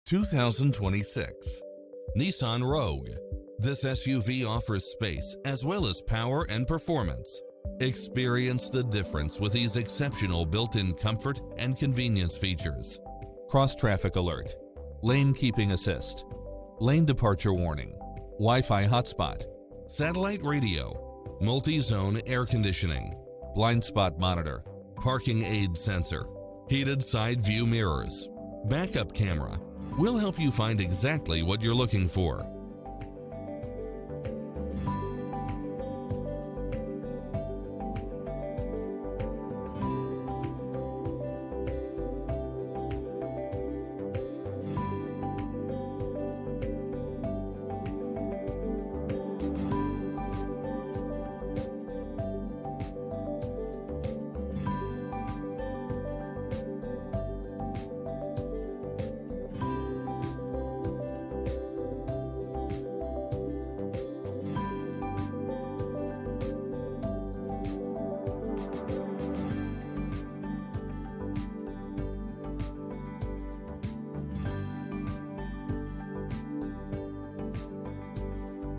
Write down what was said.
2026 Nissan Rogue. This SUV offers space as well as power and performance. Experience the difference with these exceptional built-in comfort and convenience features. Cross-traffic alert, lane keeping assist, lane departure warning, Wi-Fi hotspot, satellite radio, multi-zone air conditioning, blind spot monitor, parking aid sensor, heated side view mirrors, backup camera. We'll help you find exactly what you're looking for.